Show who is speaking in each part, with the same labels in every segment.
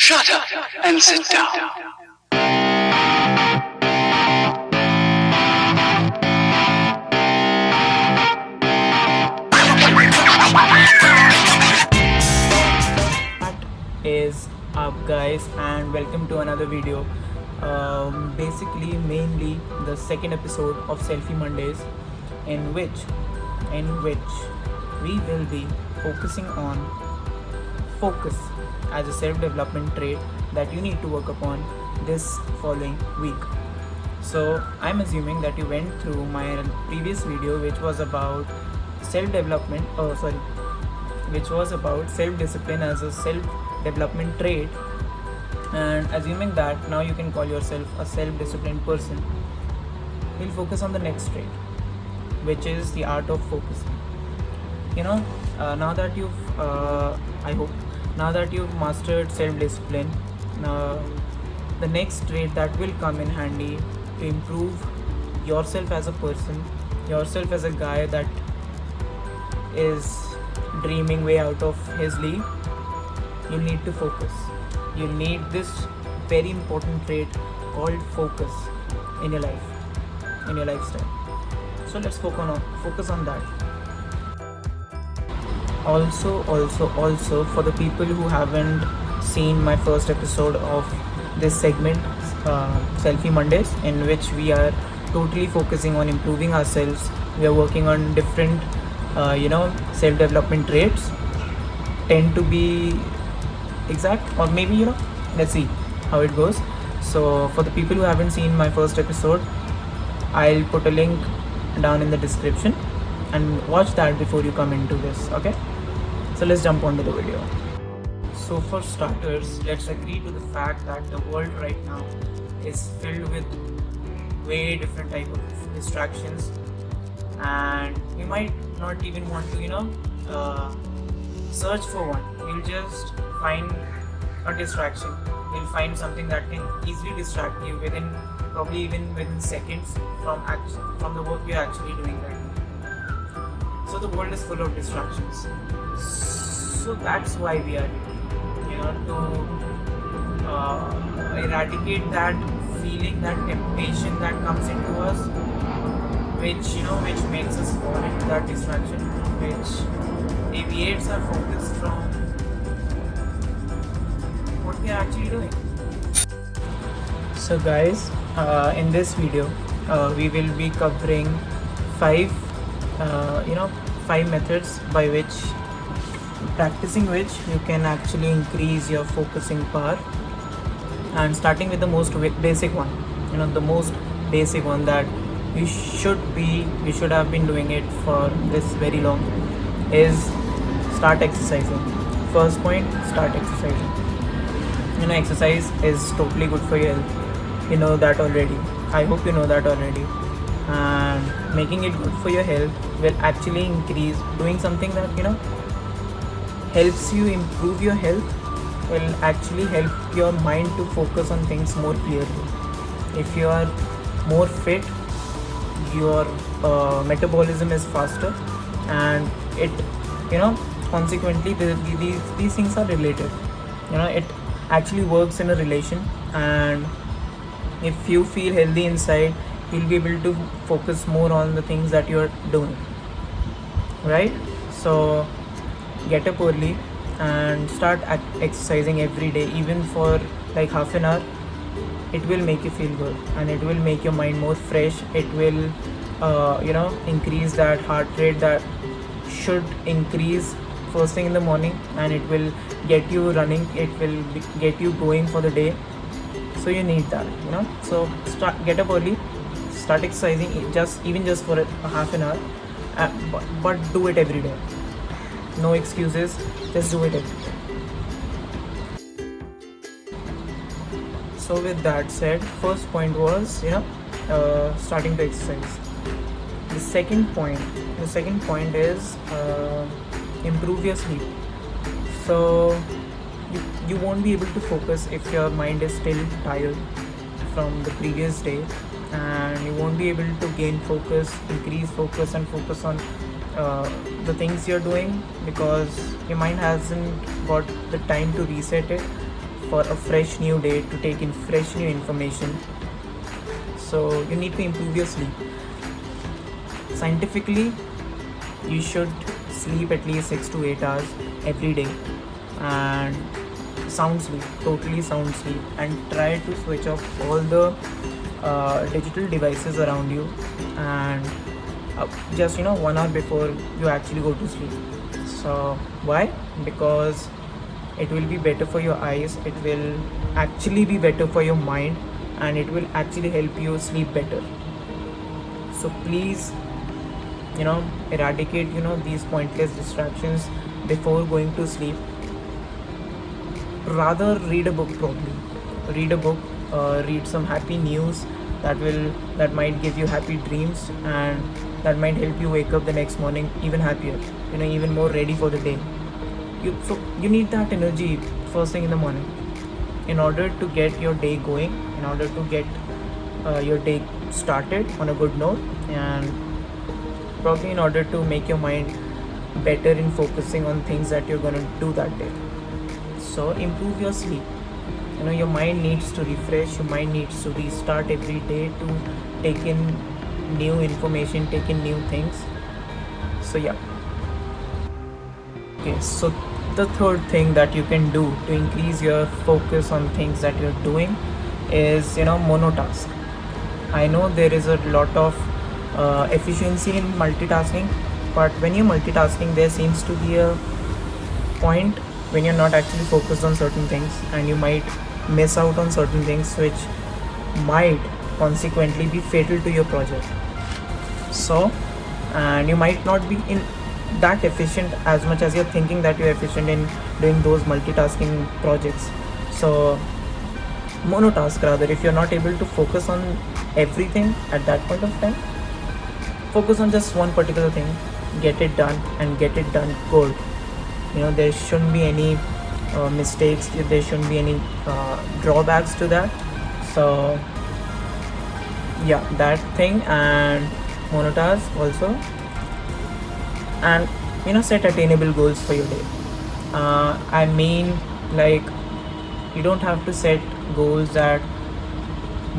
Speaker 1: Shut up and sit down.
Speaker 2: What is up, guys, and welcome to another video. Mainly the second episode of Selfie Mondays, in which we will be focusing on focus as a self-development trait that you need to work upon this following week. So I'm assuming that you went through my previous video, which was about self-development. Which was about self-discipline as a self-development trait, and assuming that now you can call yourself a self-disciplined person. We'll focus on the next trait, which is the art of focusing. Now that you've now that you've mastered self-discipline, the next trait that will come in handy to improve yourself as a person, yourself as a guy that is dreaming way out of his league, you need to focus. You need this very important trait called focus in your life, in your lifestyle. So let's focus on that. Also, for the people who haven't seen my first episode of this segment, Selfie Mondays, in which we are totally focusing on improving ourselves. We are working on different self-development traits, tend to be exact, or maybe let's see how it goes. So for the people who haven't seen my first episode, I'll put a link down in the description and watch that before you come into this. Okay, so let's jump onto the video. So for starters, let's agree to the fact that the world right now is filled with way different type of distractions, and you might not even want to search for one. You'll just find a distraction. You'll find something that can easily distract you probably even within seconds from the work you're actually doing right now. So the world is full of distractions. So that's why we are here, to eradicate that feeling, that temptation that comes into us, which makes us fall into that distraction, which deviates our focus from what we are actually doing. So guys, in this video, we will be covering five methods by which, practicing which, you can actually increase your focusing power. And starting with the most basic one, the most basic one that you should have been doing it for this very long, is start exercising. First point, start exercising. Exercise is totally good for your health. You know that already. I hope you know that already. And making it good for your health will actually increase. Doing something that helps you improve your health will actually help your mind to focus on things more clearly. If you are more fit, your metabolism is faster, and it consequently these things are related. It actually works in a relation, and if you feel healthy inside, you'll be able to focus more on the things that you're doing, right? So get up early and start exercising every day, even for like half an hour. It will make you feel good, and it will make your mind more fresh. It will increase that heart rate that should increase first thing in the morning, and it will get you running. It will get you going for the day. So you need that, so get up early, start exercising, even just for a half an hour, but do it every day. No excuses, just do it every day. So with that said, first point was starting to exercise. The second point is improve your sleep. So you won't be able to focus if your mind is still tired from the previous day, and you won't be able to gain focus, increase focus, and focus on the things you're doing, because your mind hasn't got the time to reset it for a fresh new day, to take in fresh new information. So you need to improve your sleep. Scientifically, you should sleep at least 6 to 8 hours every day, and sound sleep, totally sound sleep, and try to switch off all the digital devices around you, and just 1 hour before you actually go to sleep. So why? Because it will be better for your eyes, it will actually be better for your mind, and it will actually help you sleep better. So please eradicate these pointless distractions before going to sleep. Rather read a book, probably read a book, read some happy news that might give you happy dreams, and that might help you wake up the next morning even happier, even more ready for the day. You need that energy first thing in the morning in order to get your day going, in order to get your day started on a good note, and probably in order to make your mind better in focusing on things that you're going to do that day. So improve your sleep. Your mind needs to refresh, your mind needs to restart every day to take in new information, take in new things. So yeah. Okay, so the third thing that you can do to increase your focus on things that you're doing is monotask. I know there is a lot of efficiency in multitasking, but when you're multitasking, there seems to be a point when you're not actually focused on certain things, and you might miss out on certain things which might consequently be fatal to your project. So, and you might not be in that efficient as much as you're thinking that you're efficient in doing those multitasking projects. So monotask, rather, if you're not able to focus on everything at that point of time, focus on just one particular thing, get it done, and get it done good. There shouldn't be any mistakes, there shouldn't be any drawbacks to that. So yeah, that thing, and monotask also, and set attainable goals for your day. I mean, like, you don't have to set goals that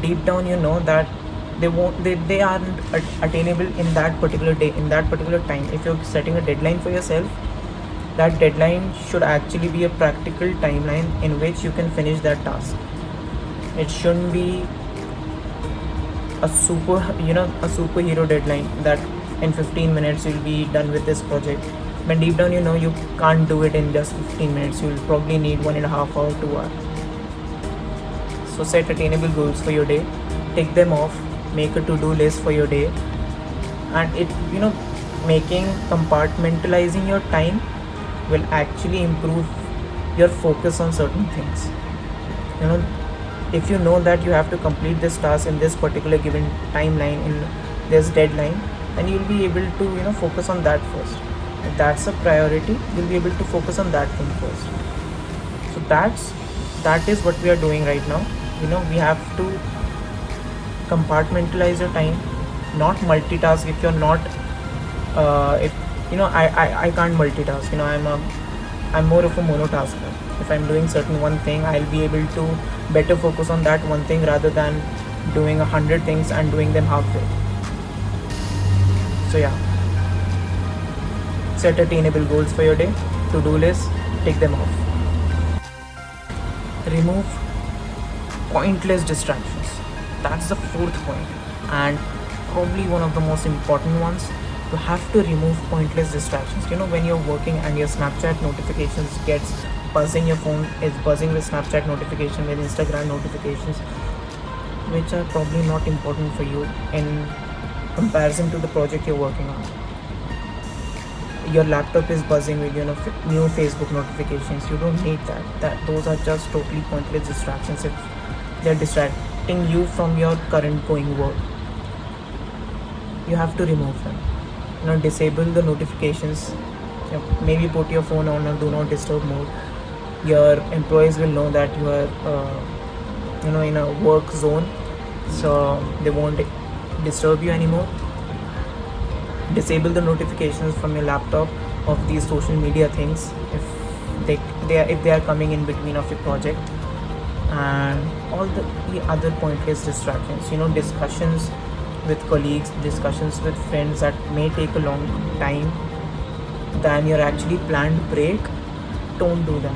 Speaker 2: deep down that they aren't attainable in that particular day, in that particular time. If you're setting a deadline for yourself, that deadline should actually be a practical timeline in which you can finish that task. It shouldn't be a superhero deadline that in 15 minutes you'll be done with this project, when deep down you can't do it in just 15 minutes. You'll probably need 1.5 hours, 2 hours. So set attainable goals for your day, take them off, make a to-do list for your day, and it making compartmentalizing your time will actually improve your focus on certain things. If you know that you have to complete this task in this particular given timeline, in this deadline, then you'll be able to focus on that first. If that's a priority, you'll be able to focus on that thing first. So that is what we are doing right now. We have to compartmentalize your time, not multitask. If you're not if I can't multitask. I'm more of a monotasker. If I'm doing certain one thing, I'll be able to better focus on that one thing rather than doing 100 things and doing them halfway. So yeah, set attainable goals for your day, to-do list, take them off. Remove pointless distractions. That's the fourth point, and probably one of the most important ones. You have to remove pointless distractions. When you're working and your Snapchat notifications gets buzzing, your phone is buzzing with Snapchat notification, with Instagram notifications, which are probably not important for you in comparison to the project you're working on. Your laptop is buzzing with new Facebook notifications. You don't need that those are just totally pointless distractions if they're distracting you from your current going work. You have to remove them. Disable the notifications. Maybe put your phone on a do not disturb mode. Your employees will know that you are in a work zone, so they won't disturb you anymore. Disable the notifications from your laptop of these social media things if they are coming in between of your project. and all the other pointless distractions, discussions with colleagues, discussions with friends that may take a long time than your actually planned break. Don't do them.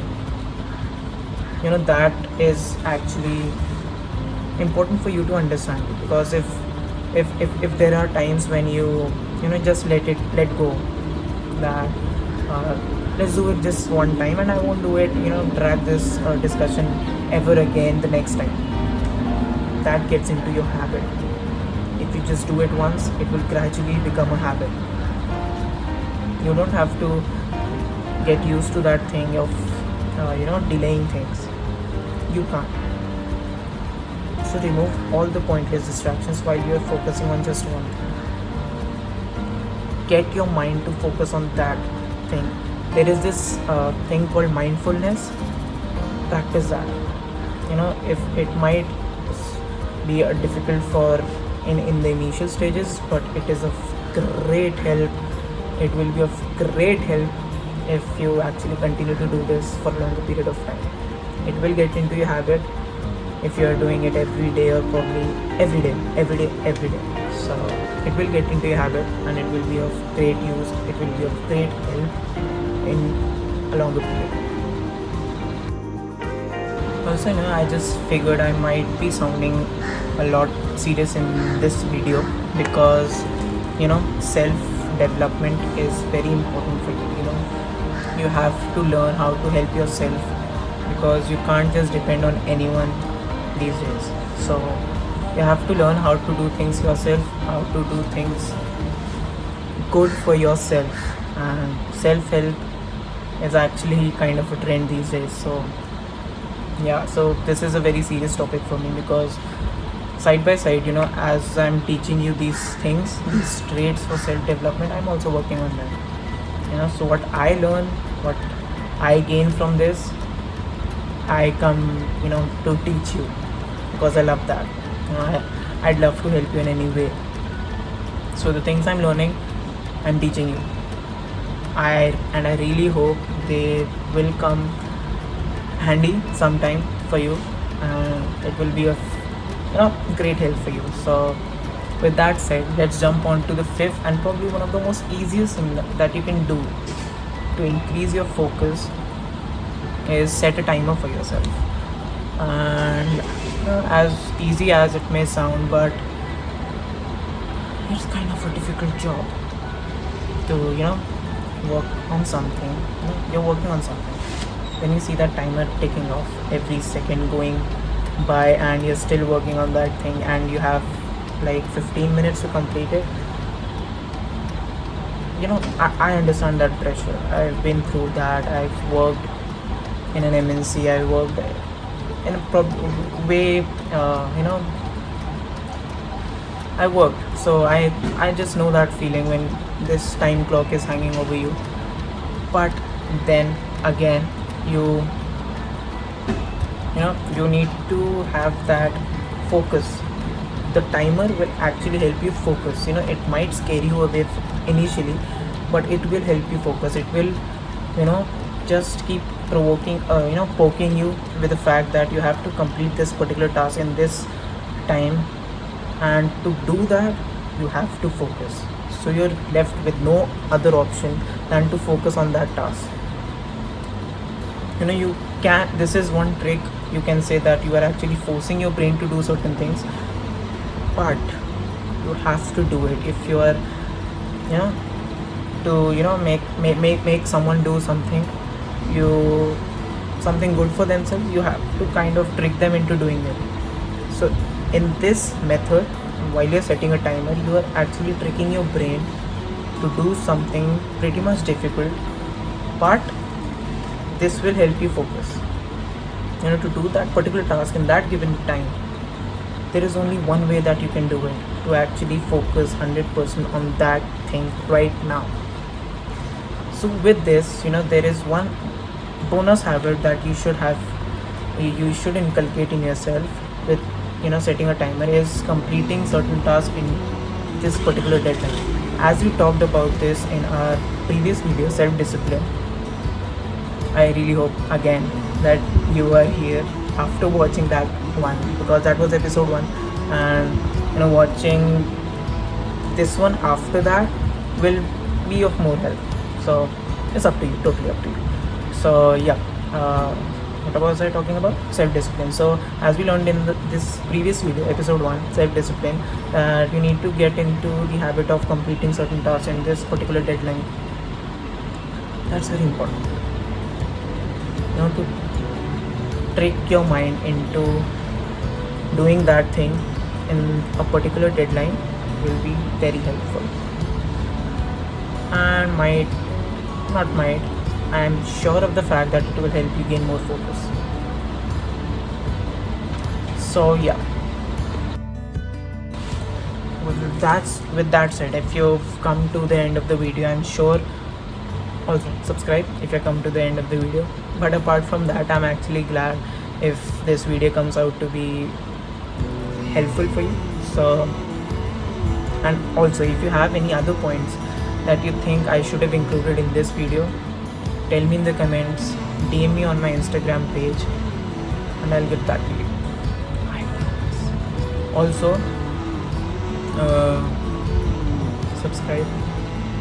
Speaker 2: That is actually important for you to understand, because if there are times when just let go, that let's do it just one time and I won't do it, drag this discussion ever again the next time. That gets into your habit. If you just do it once, it will gradually become a habit. You don't have to get used to that thing of delaying things. You can't. So remove all the pointless distractions while you are focusing on just one thing. Get your mind to focus on that thing. There is this thing called mindfulness. Practice that. If it might be difficult for in the initial stages, but it is of great help. It will be of great help if you actually continue to do this for a longer period of time. It will get into your habit if you are doing it every day, or probably every day. So it will get into your habit and it will be of great use. It will be of great help in a longer period. Also, I just figured I might be sounding a lot serious in this video, because self-development is very important for you. You have to learn how to help yourself, because you can't just depend on anyone these days. So you have to learn how to do things yourself, how to do things good for yourself. And self-help is actually kind of a trend these days. So yeah, so this is a very serious topic for me, because side by side, as I'm teaching you these things, these traits for self-development, I'm also working on them. So what I learn, what I gain from this, I come to teach you, because I love that. I'd love to help you in any way. So the things I'm learning, I'm teaching you. I really hope they will come handy sometime for you, and it will be of great help for you. So with that said, let's jump on to the fifth and probably one of the most easiest thing that you can do to increase your focus is set a timer for yourself. And as easy as it may sound, but it's kind of a difficult job to work on something. You're working on something, when you see that timer ticking off, every second going by, and you're still working on that thing, and you have like 15 minutes to complete it. I understand that pressure. I've been through that. I've worked in an MNC. I worked in a way, I worked. So I just know that feeling when this time clock is hanging over you. But then again, you need to have that focus. The timer will actually help you focus. It might scare you away initially, but it will help you focus. It will just keep provoking, poking you with the fact that you have to complete this particular task in this time, and to do that you have to focus. So you're left with no other option than to focus on that task. You can, this is one trick. You can say that you are actually forcing your brain to do certain things, but you have to do it. If you are to make someone do something good for themselves, you have to kind of trick them into doing it. So in this method, while you're setting a timer, you are actually tricking your brain to do something pretty much difficult, but this will help you focus. To do that particular task in that given time, there is only one way that you can do it, to actually focus 100% on that thing right now. So with this, there is one bonus habit that you should inculcate in yourself with setting a timer, is completing certain tasks in this particular deadline. As we talked about this in our previous video, self-discipline, I really hope again that you are here after watching that one, because that was episode 1, and watching this one after that will be of more help. So it's up to you, totally up to you. So yeah, what was I talking about? Self-discipline. So as we learned in this previous video, episode 1, self-discipline, that you need to get into the habit of completing certain tasks in this particular deadline. That's very important. To trick your mind into doing that thing in a particular deadline will be very helpful, and I am sure of the fact that it will help you gain more focus. So yeah, with that said, if you've come to the end of the video, I'm sure, also subscribe if you come to the end of the video. But apart from that, I'm actually glad if this video comes out to be helpful for you. So, and also if you have any other points that you think I should have included in this video, tell me in the comments, DM me on my Instagram page, and I'll get back to you. I promise. Also, subscribe,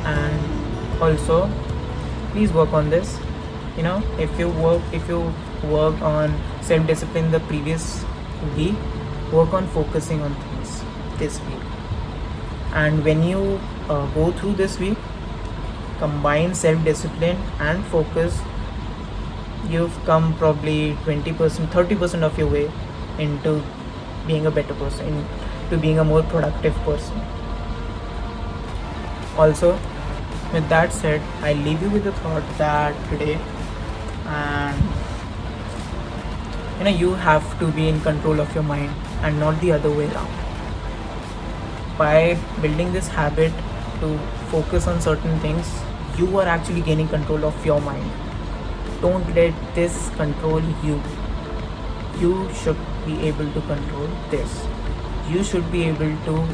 Speaker 2: and also please work on this. If you worked on self-discipline the previous week, work on focusing on things this week. And when you go through this week, combine self-discipline and focus, you've come probably 20%, 30% of your way into being a better person, into being a more productive person. Also, with that said, I leave you with the thought that today, and you have to be in control of your mind and not the other way around. By building this habit to focus on certain things, you are actually gaining control of your mind. Don't let this control you. You should be able to control this. You should be able to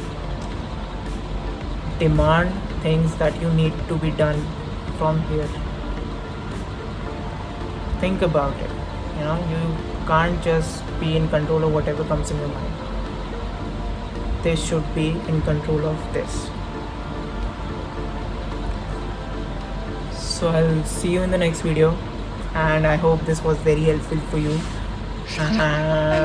Speaker 2: demand things that you need to be done from here. Think about it. You can't just be in control of whatever comes in your mind. They should be in control of this. So I'll see you in the next video, and I hope this was very helpful for you. And